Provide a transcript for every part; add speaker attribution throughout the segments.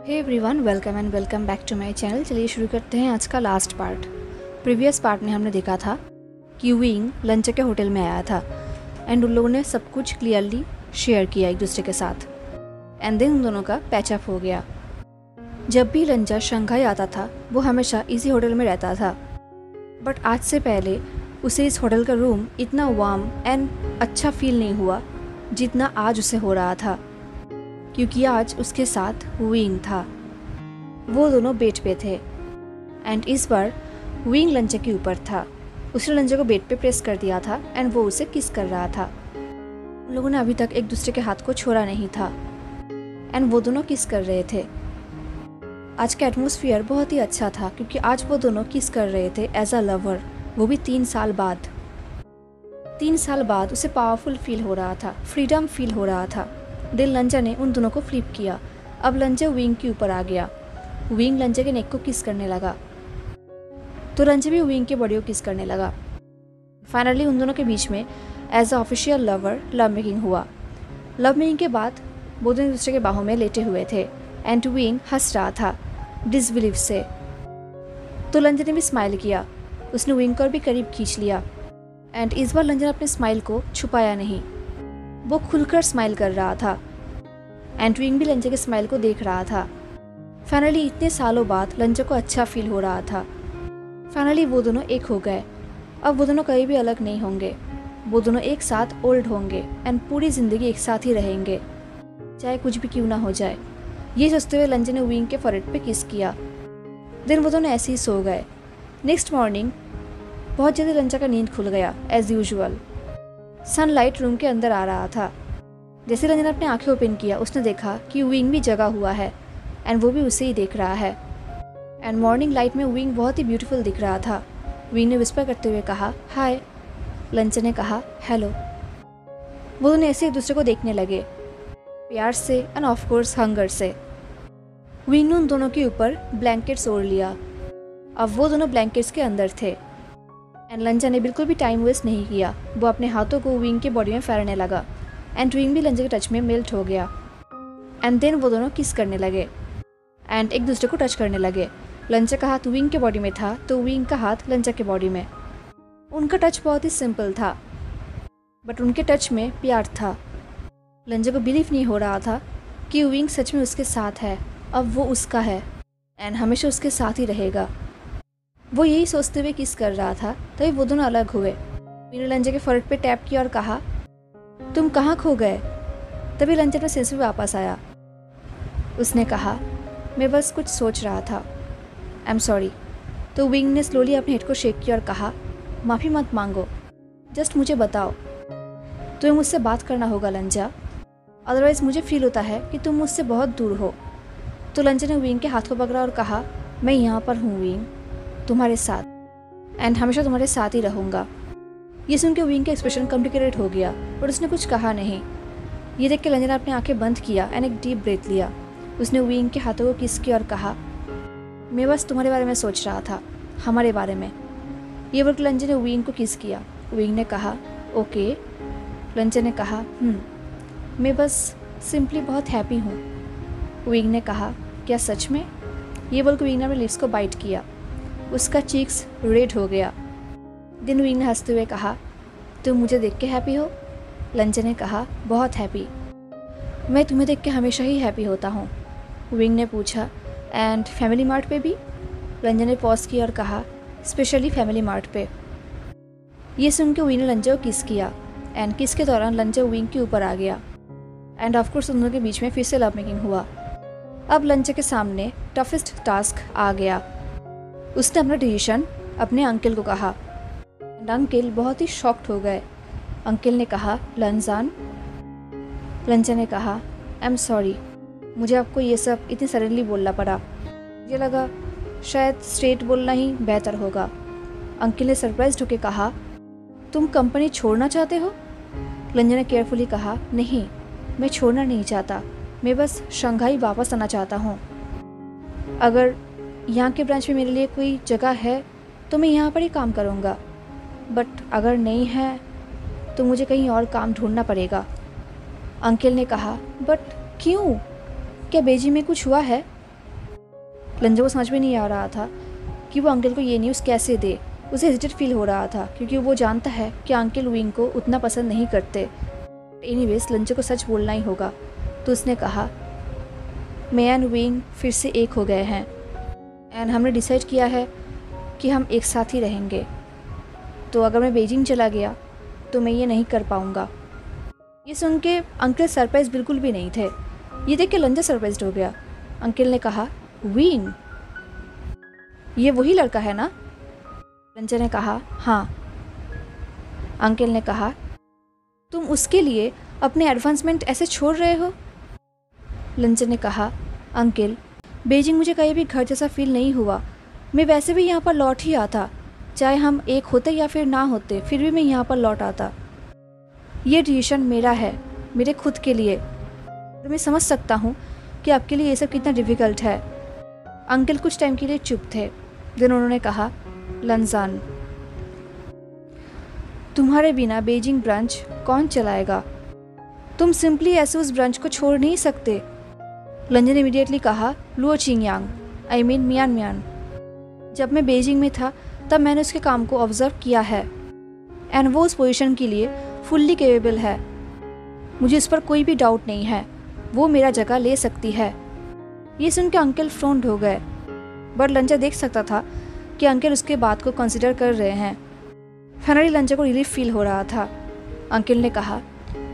Speaker 1: Hey everyone, welcome and welcome back to my channel. चलिए शुरू करते हैं आज का लास्ट पार्ट। प्रीवियस पार्ट में हमने देखा था कि विंग लंच के होटल में आया था एंड उन लोगों ने सब कुछ क्लियरली शेयर किया एक दूसरे के साथ एंड देन उन दोनों का पैचअप हो गया। जब भी लंचा शंघाई आता था वो हमेशा इसी होटल में रहता था, बट आज से पहले उसे इस होटल का रूम इतना वार्म एंड अच्छा फील नहीं हुआ जितना आज उसे हो रहा था, क्योंकि आज उसके साथ विंग था। वो दोनों बेड पे थे एंड इस बार विंग लंचे के ऊपर था। उसने लंचे को बेड पे प्रेस कर दिया था एंड वो उसे किस कर रहा था। उन लोगों ने अभी तक एक दूसरे के हाथ को छोड़ा नहीं था एंड वो दोनों किस कर रहे थे। आज का एटमॉस्फेयर बहुत ही अच्छा था क्योंकि आज वो दोनों किस कर रहे थे एज अ लवर, वो भी 3 साल बाद। 3 साल बाद उसे पावरफुल फील हो रहा था, फ्रीडम फील हो रहा था। दिल लंचा ने उन दोनों को फ्लिप किया। अब लंचा विंग के ऊपर आ गया। विंग लंचा के नेक को किस करने लगा तो लंचा भी विंग के बॉडी को किस करने लगा। फाइनली उन दोनों के बीच में as a official lover love making हुआ। लव मेकिंग के बाद वो दोनों एक दूसरे के बाहों में लेटे हुए थे एंड विंग हंस रहा था डिसबिलीव से। तो लंचा ने भी स्माइल किया, उसने विंग को भी करीब खींच लिया एंड इस बार लंचा ने अपने स्माइल को छुपाया नहीं, वो खुलकर स्माइल कर रहा था एंड विंग भी लंचा के स्माइल को देख रहा था। फाइनली इतने सालों बाद लंचा को अच्छा फील हो रहा था। फाइनली वो दोनों एक हो गए। अब वो दोनों कहीं भी अलग नहीं होंगे, वो दोनों एक साथ ओल्ड होंगे एंड पूरी ज़िंदगी एक साथ ही रहेंगे, चाहे कुछ भी क्यों ना हो जाए। ये सोचते हुए लंचा ने विंग के फॉरहेड पे किस किया। दिन वो दोनों ऐसे ही सो गए। नेक्स्ट मॉर्निंग बहुत जल्दी लंचा का नींद खुल गया एज यूजुअल। सनलाइट रूम के अंदर आ रहा था। जैसे रंजन ने अपनी आंखें ओपन किया उसने देखा कि विंग भी जगा हुआ है एंड वो भी उसे ही देख रहा है एंड मॉर्निंग लाइट में विंग बहुत ही ब्यूटीफुल दिख रहा था। विंग ने विस्पर करते हुए कहा हाय। लंचन ने कहा हेलो। वो दोनों ऐसे एक दूसरे को देखने लगे, प्यार से एंड ऑफ कोर्स हंगर से। विंग ने उन दोनों के ऊपर ब्लैंकेट्स ओढ़ लिया। अब वो दोनों ब्लैंकेट्स के अंदर थे एंड लंचा ने बिल्कुल भी टाइम वेस्ट नहीं किया। वो अपने हाथों को विंग के बॉडी में फेरने लगा एंड विंग भी लंचा के टच में मेल्ट हो गया एंड देन वो दोनों किस करने लगे एंड एक दूसरे को टच करने लगे। लंचा का हाथ विंग के बॉडी में था तो विंग का हाथ लंचा के बॉडी में। उनका टच बहुत ही सिंपल था बट उनके टच में प्यार था। लंचा को बिलीव नहीं हो रहा था कि विंग सच में उसके साथ है, अब वो उसका है एंड हमेशा उसके साथ ही रहेगा। वो यही सोचते हुए किस कर रहा था तभी वो दोनों अलग हुए। मीनू लंचा के फॉरहेड पे टैप किया और कहा तुम कहाँ खो गए। तभी लंचा अपने सेंस में वापस आया। उसने कहा मैं बस कुछ सोच रहा था, आई एम सॉरी। तो विंग ने स्लोली अपने हेड को शेक किया और कहा माफ़ी मत मांगो, जस्ट मुझे बताओ तुम्हें मुझसे बात करना होगा लंचा, अदरवाइज़ मुझे फील होता है कि तुम मुझसे बहुत दूर हो। तो लंचा ने विंग के हाथ को पकड़ा और कहा मैं यहाँ पर हूँ विंग, तुम्हारे साथ एंड हमेशा तुम्हारे साथ ही रहूँगा। ये सुन के विंग का एक्सप्रेशन कॉम्प्लिकेटेड हो गया और उसने कुछ कहा नहीं। ये देख के लंचा ने अपनी आंखें बंद किया एंड एक डीप ब्रेथ लिया। उसने विंग के हाथों को किस किया और कहा मैं बस तुम्हारे बारे में सोच रहा था, हमारे बारे में। ये बोलकर लंचा ने विंग को किस किया। विंग ने कहा ओके। लंचा ने कहा मैं बस सिंपली बहुत हैप्पी हूँ। विंग ने कहा क्या सच में। ये बोलकर विंग ने अपने लिप्स को बाइट किया। उसका चीक्स रेड हो गया। दिन विंग ने हंसते हुए कहा तुम मुझे देख के हैप्पी हो। लंचा ने कहा बहुत हैप्पी, मैं तुम्हें देख के हमेशा ही हैप्पी होता हूँ। विंग ने पूछा एंड फैमिली मार्ट पे भी। लंचा ने पॉज किया और कहा स्पेशली फैमिली मार्ट पे। ये सुन के विंग ने लंचा को किस किया एंड किस के दौरान लंचा विंग के ऊपर आ गया एंड ऑफकोर्स उन दोनों के बीच में फिर से लव मेकिंग हुआ। अब लंचा के सामने टफेस्ट टास्क आ गया। उसने अपना डिसीजन अपने अंकल को कहा एंड अंकल बहुत ही शॉक्ड हो गए। अंकल ने कहा लंजान। लंचा ने कहा आई एम सॉरी, मुझे आपको ये सब इतनी सडनली बोलना पड़ा, मुझे लगा शायद स्ट्रेट बोलना ही बेहतर होगा। अंकल ने सरप्राइज होकर कहा तुम कंपनी छोड़ना चाहते हो। लंचा ने केयरफुली कहा नहीं, मैं छोड़ना नहीं चाहता, मैं बस शंघाई वापस आना चाहता हूँ। अगर यहाँ के ब्रांच में मेरे लिए कोई जगह है तो मैं यहाँ पर ही काम करूँगा, बट अगर नहीं है तो मुझे कहीं और काम ढूंढना पड़ेगा। अंकल ने कहा बट क्यों, क्या बेजी में कुछ हुआ है। लंजा को समझ में नहीं आ रहा था कि वो अंकल को ये न्यूज़ कैसे दे। उसे हेजिटेट फील हो रहा था क्योंकि वो जानता है कि अंकल विंग को उतना पसंद नहीं करते। एनीवेज लंजा को सच बोलना ही होगा, तो उसने कहा मैं एंड विंग फिर से एक हो गए हैं एंड हमने डिसाइड किया है कि हम एक साथ ही रहेंगे। तो अगर मैं बीजिंग चला गया तो मैं ये नहीं कर पाऊँगा। ये सुन के अंकल सरप्राइज बिल्कुल भी नहीं थे। ये देख के लंजा सरप्राइज्ड हो गया। अंकल ने कहा विंग, ये वही लड़का है ना? लंजा ने कहा हाँ। अंकल ने कहा तुम उसके लिए अपने एडवांसमेंट ऐसे छोड़ रहे हो? लंजा ने कहा अंकल, बीजिंग मुझे कहीं भी घर जैसा फील नहीं हुआ। मैं वैसे भी यहाँ पर लौट ही आता, चाहे हम एक होते या फिर ना होते, फिर भी मैं यहाँ पर लौट आता। ये डिसीजन मेरा है, मेरे खुद के लिए। और मैं समझ सकता हूँ कि आपके लिए ये सब कितना डिफ़िकल्ट है। अंकल कुछ टाइम के लिए चुप थे, फिर उन्होंने कहा लंजान, तुम्हारे बिना बीजिंग ब्रांच कौन चलाएगा? तुम सिंपली ऐसे उस ब्रांच को छोड़ नहीं सकते। लंजा ने इमीडिएटली कहा लुओ चिंगयांग, आई मीन मियान मियान। जब मैं बीजिंग में था तब मैंने उसके काम को ऑब्जर्व किया है एंड वो उस पोजीशन के लिए फुल्ली कैपेबल है। मुझे इस पर कोई भी डाउट नहीं है, वो मेरा जगह ले सकती है। ये सुन के अंकल फ्रोन्ड हो गए, बट लंजा देख सकता था कि अंकल उसके बात को कंसिडर कर रहे हैं। फाइनली लंजा को रिलीफ फील हो रहा था। अंकल ने कहा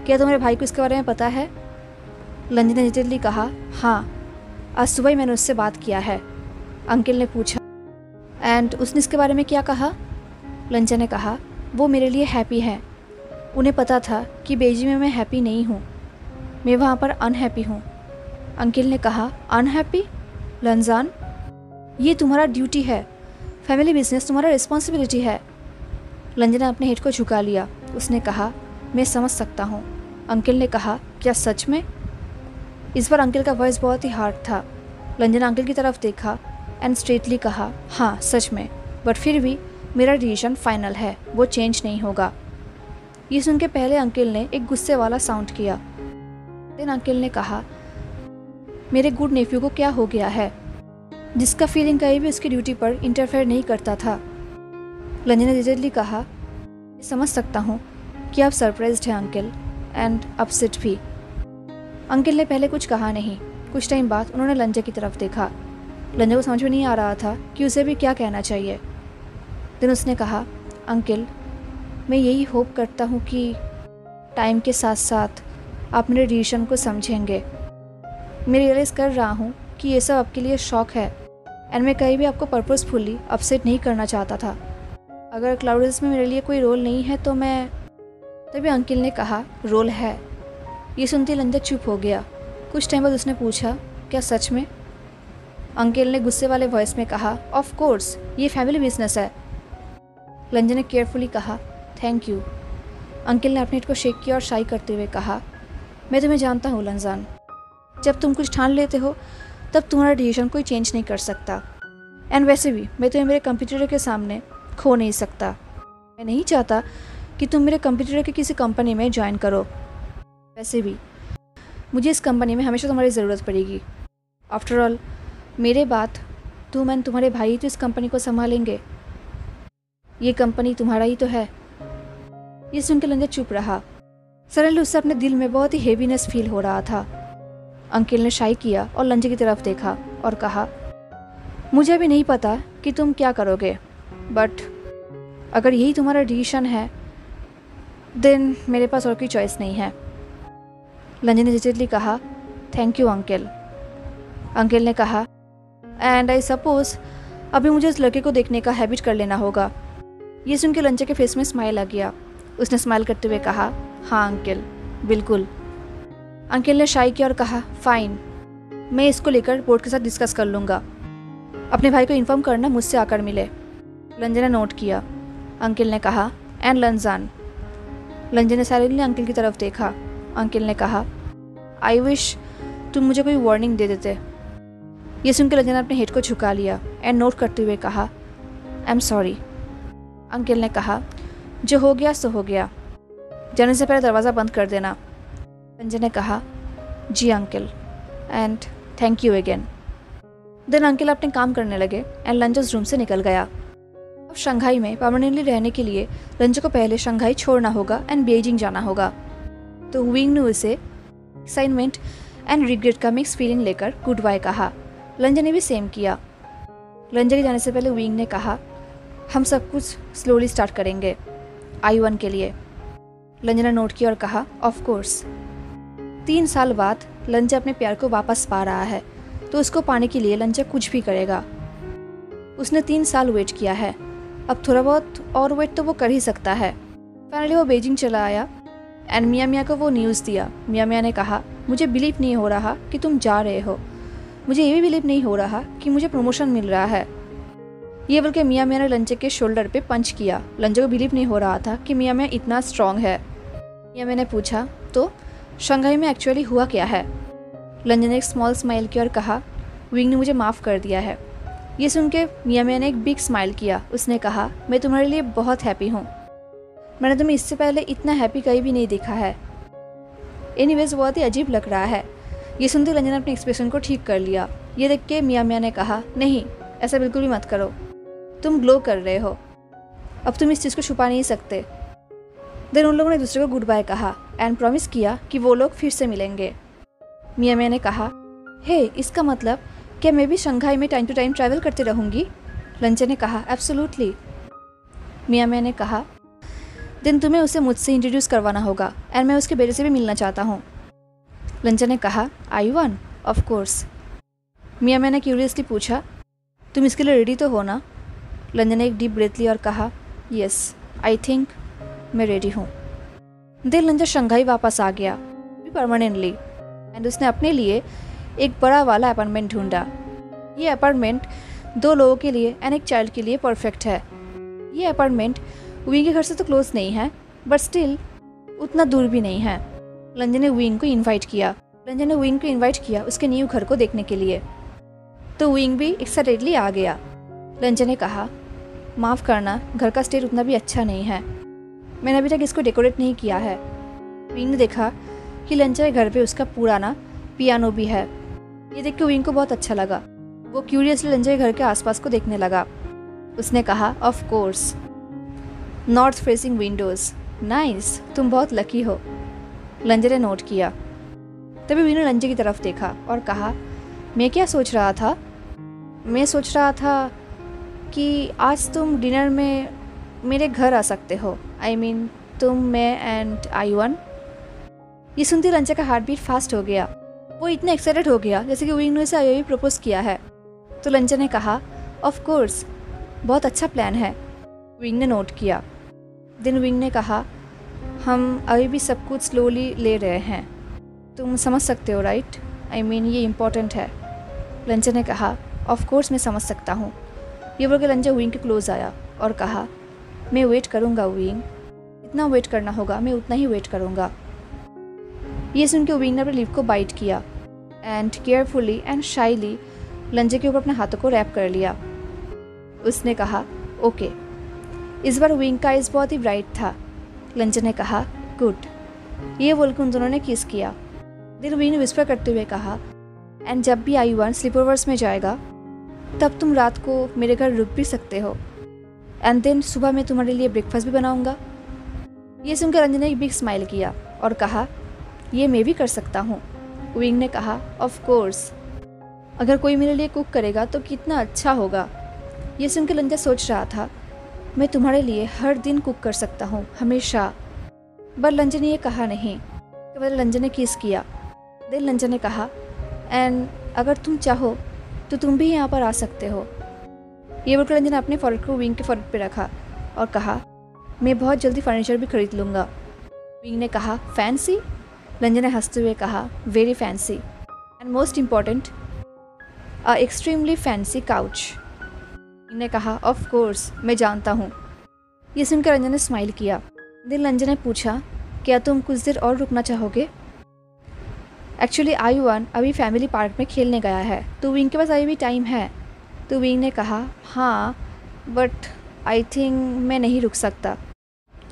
Speaker 1: क्या तुम्हारे भाई को इसके बारे में पता है? लंजा ने जितेंद्रली कहा हाँ, आज सुबह ही मैंने उससे बात किया है। अंकल ने पूछा एंड उसने इसके बारे में क्या कहा? लंजा ने कहा वो मेरे लिए हैप्पी है। उन्हें पता था कि बीजिंग में मैं हैप्पी नहीं हूँ, मैं वहाँ पर अनहैप्पी हूँ। अंकल ने कहा अनहैप्पी? लंजान, ये तुम्हारा ड्यूटी है, फैमिली बिजनेस तुम्हारा रिस्पॉन्सिबिलिटी है। लंजा ने अपने हेड को झुका लिया। उसने कहा मैं समझ सकता हूँ। अंकल ने कहा क्या सच में? इस बार अंकल का वॉइस बहुत ही हार्ड था। लंजा ने अंकल की तरफ देखा एंड स्ट्रेटली कहा हाँ सच में, बट फिर भी मेरा डिसीजन फाइनल है, वो चेंज नहीं होगा। ये सुन के पहले अंकल ने एक गुस्से वाला साउंड किया। देन अंकल ने कहा मेरे गुड नेफ्यू को क्या हो गया है जिसका फीलिंग कहीं भी उसकी ड्यूटी पर इंटरफेयर नहीं करता था? लंजा ने डिटेडली कहा समझ सकता हूँ कि आप सरप्राइज्ड हैं अंकल एंड अपसेट भी। अंकल ने पहले कुछ कहा नहीं। कुछ टाइम बाद उन्होंने लंजा की तरफ देखा। लंजा को समझ में नहीं आ रहा था कि उसे भी क्या कहना चाहिए। देन उसने कहा अंकल, मैं यही होप करता हूँ कि टाइम के साथ साथ आप मेरे डिसीजन को समझेंगे। मैं रियलाइज़ कर रहा हूँ कि ये सब आपके लिए शौक है एंड मैं कहीं भी आपको पर्पसफुली अपसेट नहीं करना चाहता था। अगर क्लाउडेस में मेरे लिए कोई रोल नहीं है तो मैं। तभी अंकल ने कहा रोल है। ये सुनते लंजा चुप हो गया। कुछ टाइम बाद उसने पूछा क्या सच में? अंकल ने गुस्से वाले वॉइस में कहा ऑफ कोर्स, ये फैमिली बिजनेस है। लंजा ने केयरफुली कहा थैंक यू। अंकल ने अपने हेड को शेक किया और शाई करते हुए कहा मैं तुम्हें जानता हूँ लंजान, जब तुम कुछ ठान लेते हो तब तुम्हारा डिसीजन कोई चेंज नहीं कर सकता। एंड वैसे भी मैं तुम्हें मेरे कंप्यूटर के सामने खो नहीं सकता। मैं नहीं चाहता कि तुम मेरे कंप्यूटर के किसी कंपनी में ज्वाइन करो। वैसे भी मुझे इस कंपनी में हमेशा तुम्हारी ज़रूरत पड़ेगी। आफ्टर ऑल मेरे बाद तुम एंड तुम्हारे भाई तो इस कंपनी को संभालेंगे। ये कंपनी तुम्हारा ही तो है। ये सुनकर लंजा चुप रहा। सडनली उससे अपने दिल में बहुत ही हेवीनेस फील हो रहा था। अंकल ने शाई किया और लंजा की तरफ देखा और कहा मुझे अभी नहीं पता कि तुम क्या करोगे, बट अगर यही तुम्हारा डिसीजन है देन मेरे पास और कोई चॉइस नहीं है। लंजा ने जिटेडली कहा थैंक यू अंकल। अंकल ने कहा एंड आई सपोज अभी मुझे उस लड़के को देखने का हैबिट कर लेना होगा। ये सुन के लंजा के फेस में स्माइल आ गया। उसने स्माइल करते हुए कहा हाँ अंकल, बिल्कुल। अंकल ने शाई किया और कहा फाइन, मैं इसको लेकर बोर्ड के साथ डिस्कस कर लूँगा। अपने भाई को इन्फॉर्म करना मुझसे आकर मिले। लंजा ने नोट किया। अंकल ने कहा एंड लंजान। लंजा ने साइलेंटली अंकल की तरफ देखा। अंकल ने कहा आई विश तुम मुझे कोई वार्निंग दे देते। ये सुनकर लंजा ने अपने हेड को झुका लिया एंड नोट करते हुए कहा आई एम सॉरी। अंकल ने कहा जो हो गया सो हो गया, जाने से पहले दरवाज़ा बंद कर देना। लंजा ने कहा जी uncle and thank you again. Then uncle अपने काम करने लगे एंड लंच उस रूम से निकल गया। अब शंघाई में परमानेंटली रहने के लिए लंच को पहले शंघाई छोड़ना होगा एंड बीजिंग जाना होगा। तो विंग ने उसे एक्साइटमेंट एंड रिग्रेट का मिक्स फीलिंग लेकर गुड बाय कहा। लंज ने भी सेम किया। लंज के जाने से पहले विंग ने कहा हम सब कुछ स्लोली स्टार्ट करेंगे I-1 के लिए। लंज ने नोट किया और कहा ऑफ कोर्स। 3 साल बाद लंज अपने प्यार को वापस पा रहा है तो उसको पाने के लिए लंज कुछ भी करेगा। उसने 3 साल वेट किया है, अब थोड़ा बहुत और वेट तो वो कर ही सकता है। फाइनली वो बीजिंग चला आया एंड मिया को वो न्यूज़ दिया। मिया ने कहा मुझे बिलीव नहीं हो रहा कि तुम जा रहे हो, मुझे ये भी बिलीव नहीं हो रहा कि मुझे प्रमोशन मिल रहा है। ये बोल के मिया ने लंच के शोल्डर पे पंच किया। लंच को बिलीव नहीं हो रहा था कि मिया इतना स्ट्रांग है। मिया ने पूछा तो शंघाई में एक्चुअली हुआ क्या है। लंच ने एक स्मॉल स्माइल किया और कहा विंग ने मुझे माफ़ कर दिया है। ये सुन के मिया ने एक बिग स्माइल किया। उसने कहा मैं तुम्हारे लिए बहुत हैप्पी हूँ, मैंने तुम्हें इससे पहले इतना हैप्पी कहीं भी नहीं देखा है। एनीवेज बहुत ही अजीब लग रहा है। ये सुनते लंज ने अपने एक्सप्रेशन को ठीक कर लिया। ये देख के मिया ने कहा नहीं ऐसा बिल्कुल भी मत करो, तुम ग्लो कर रहे हो, अब तुम इस चीज़ को छुपा नहीं सकते। देन उन लोगों ने दूसरे को गुड बाय कहा एंड प्रॉमिस किया कि वो लोग फिर से मिलेंगे। मिया ने कहा हे इसका मतलब क्या मैं भी शंघाई में टाइम टू टाइम ट्रैवल करती रहूँगी। लंच ने कहा एब्सोल्युटली। मिया ने कहा देन तुम्हें उसे मुझसे इंट्रोड्यूस करवाना होगा एंड मैं उसके बेटे से भी मिलना चाहता हूँ। लंच ने कहा I-1 ऑफ कोर्स। मिया ने क्यूरियसली पूछा तुम इसके लिए रेडी तो हो ना। लंच ने एक डीप ब्रेथ ली और कहा यस आई थिंक मैं रेडी हूँ। देन लंच शंघाई वापस आ गया परमानेंटली एंड उसने अपने लिए एक बड़ा वाला अपार्टमेंट ढूंढा। ये अपार्टमेंट 2 लोगों के लिए एंड एक चाइल्ड के लिए परफेक्ट है। ये अपार्टमेंट विंग के घर से तो क्लोज नहीं है बट स्टिल उतना दूर भी नहीं है। लंज ने विंग को इनवाइट किया उसके न्यू घर को देखने के लिए। तो विंग भी एक्साइटेडली आ गया। लंज ने कहा माफ़ करना घर का स्टेट उतना भी अच्छा नहीं है, मैंने अभी तक इसको डेकोरेट नहीं किया है। विंग ने देखा कि लंच के घर पे उसका पुराना पियानो भी है। ये देख के विंग को बहुत अच्छा लगा। वो क्यूरियसली लंच के घर के आसपास को देखने लगा। उसने कहा of course north facing Windows, nice तुम बहुत लकी हो। लंच ने नोट किया। तभी विंग ने लंच की तरफ देखा और कहा मैं क्या सोच रहा था, मैं सोच रहा था कि आज तुम डिनर में मेरे घर आ सकते हो। आई मीन तुम, मैं एंड I-1। ये सुनते लंच का हार्ट बीट फास्ट हो गया। वो इतना एक्साइटेड हो गया जैसे कि विंग ने उसे अभी प्रपोज किया है। तो लंच ने कहा ऑफ कोर्स बहुत अच्छा प्लान है। विंग ने नोट किया। देन विंग ने कहा हम अभी भी सब कुछ स्लोली ले रहे हैं, तुम समझ सकते हो राइट, आई मीन ये इम्पोर्टेंट है। लंच ने कहा ऑफ कोर्स मैं समझ सकता हूँ। ये बोल के लंच विंग के क्लोज आया और कहा मैं वेट करूँगा विंग, जितना वेट करना होगा मैं उतना ही वेट करूँगा। ये सुन के विंग ने अपने लिप को बाइट किया एंड केयरफुली एंड शाइली लंच के ऊपर अपने हाथों को रैप कर लिया। उसने कहा ओके। इस बार विंग का आइज़ बहुत ही ब्राइट था। लंच ने कहा गुड। ये बोलकर उन दोनों ने किस किया। देन विंग ने विस्पर करते हुए कहा एंड जब भी I-1 स्लीपओवर्स में जाएगा तब तुम रात को मेरे घर रुक भी सकते हो एंड देन सुबह मैं तुम्हारे लिए ब्रेकफास्ट भी बनाऊंगा। ये सुनकर रंजन ने एक बिग स्माइल किया और कहा ये मैं भी कर सकता हूँ। विंग ने कहा ऑफ कोर्स, अगर कोई मेरे लिए कुक करेगा तो कितना अच्छा होगा। ये सुनकर लंजा सोच रहा था मैं तुम्हारे लिए हर दिन कुक कर सकता हूँ हमेशा। पर लंजा ने ये कहा नहीं। केवल लंजा ने किस किया। देन लंजा ने कहा एंड अगर तुम चाहो तो तुम भी यहाँ पर आ सकते हो। ये बोलकर लंजा ने अपने फॉरेड को विंग के फॉरेड पे रखा और कहा मैं बहुत जल्दी फर्नीचर भी खरीद लूँगा। विंग ने कहा फैंसी। लंजा ने हंसते हुए कहा very fancy and most important a extremely fancy couch. Wing ने कहा ऑफ कोर्स मैं जानता हूँ। ये सुनकर लंजा ने स्माइल किया। देन लंजा ने पूछा क्या तुम कुछ देर और रुकना चाहोगे। एक्चुअली I-1 अभी फैमिली पार्क में खेलने गया है तो विंग के पास अभी भी टाइम है। तो विंग ने कहा हाँ बट आई थिंक मैं नहीं रुक सकता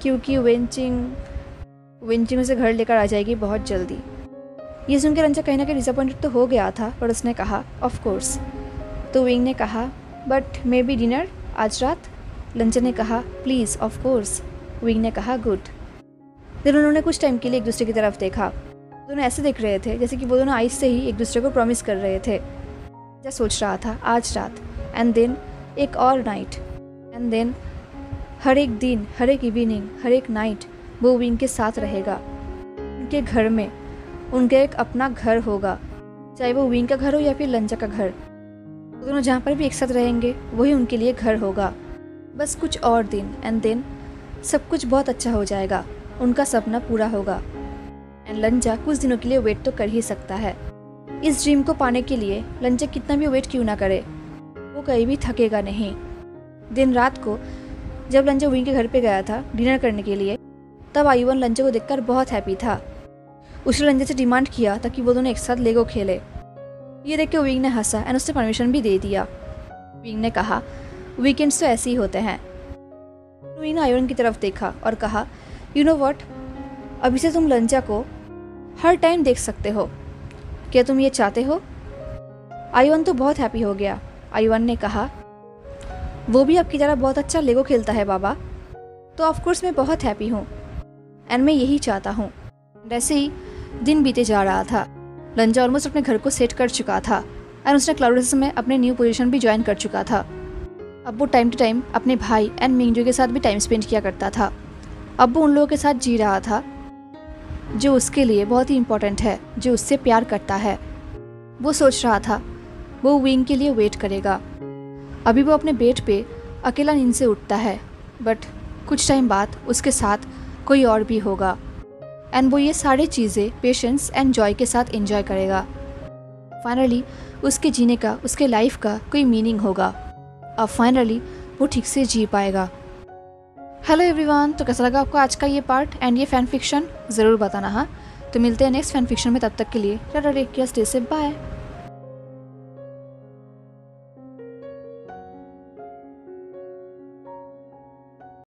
Speaker 1: क्योंकि विंचिंग उसे घर लेकर आ जाएगी बहुत जल्दी। ये सुनकर लंजा कहीं ना कहीं डिसअपॉइंटेड तो हो गया था पर उसने कहा ऑफ कोर्स तो विंग ने कहा बट मे बी डिनर, आज रात। लंचा ने कहा प्लीज़ ऑफ कोर्स। विंग ने कहा गुड। फिर उन्होंने कुछ टाइम के लिए एक दूसरे की तरफ देखा। दोनों ऐसे देख रहे थे जैसे कि वो दोनों आइस से ही एक दूसरे को प्रॉमिस कर रहे थे। लंचा सोच रहा था आज रात, एंड देन एक और नाइट, एंड देन हर एक दिन, हर एक इवनिंग, हर एक नाइट वो विंग के साथ रहेगा। उनके घर में उनका एक अपना घर होगा, चाहे वो विंग का घर हो या फिर लंचा का घर। वो दोनों जहाँ पर भी एक साथ रहेंगे वही उनके लिए घर होगा। बस कुछ और दिन, एंड देन सब कुछ बहुत अच्छा हो जाएगा, उनका सपना पूरा होगा। एंड लंचा कुछ दिनों के लिए वेट तो कर ही सकता है। इस ड्रीम को पाने के लिए लंचा कितना भी वेट क्यों ना करे, वो कहीं भी थकेगा नहीं। दिन रात को जब लंचा विंग के घर पे गया था डिनर करने के लिए, तब आयुवन लंचा को देखकर बहुत हैप्पी था। उसने लंचा से डिमांड किया ताकि वो दोनों एक साथ लेगो खेले। ये देख के विंग ने हंसा एंड उसने परमिशन भी दे दिया। विंग ने कहा वीकेंड्स तो ऐसे ही होते हैं। विंग ने आयुवन की तरफ देखा और कहा यू नो व्हाट, अभी से तुम लंचा को हर टाइम देख सकते हो, क्या तुम ये चाहते हो? आयुवन तो बहुत हैप्पी हो गया। आयुवन ने कहा वो भी आपकी तरह बहुत अच्छा लेगो खेलता है बाबा, तो ऑफकोर्स मैं बहुत हैप्पी हूँ एंड मैं यही चाहता हूँ। वैसे ही दिन बीते जा रहा था। लंचा ऑलमोस्ट अपने घर को सेट कर चुका था एंड उसने क्लाउड में अपने न्यू पोजीशन भी ज्वाइन कर चुका था। अब वो टाइम टू टाइम अपने भाई एंड मिंगजू के साथ भी टाइम स्पेंड किया करता था। अब वो उन लोगों के साथ जी रहा था जो उसके लिए बहुत ही इम्पोर्टेंट है, जो उससे प्यार करता है। वो सोच रहा था वो विंग के लिए वेट करेगा। अभी वो अपने बेड पे अकेला नींद से उठता है, बट कुछ टाइम बाद उसके साथ कोई और भी होगा एंड वो ये सारी चीज़ें पेशेंस एंड जॉय के साथ एंजॉय करेगा। फाइनली उसके जीने का, उसके लाइफ का कोई मीनिंग होगा। अब फाइनली वो ठीक से जी पाएगा। हेलो एवरीवन, तो कैसा लगा आपको आज का ये पार्ट एंड ये फैन फिक्शन ज़रूर बताना। हाँ, तो मिलते हैं नेक्स्ट फैन फिक्शन में, तब तक के लिए tata, take care, stay safe, bye.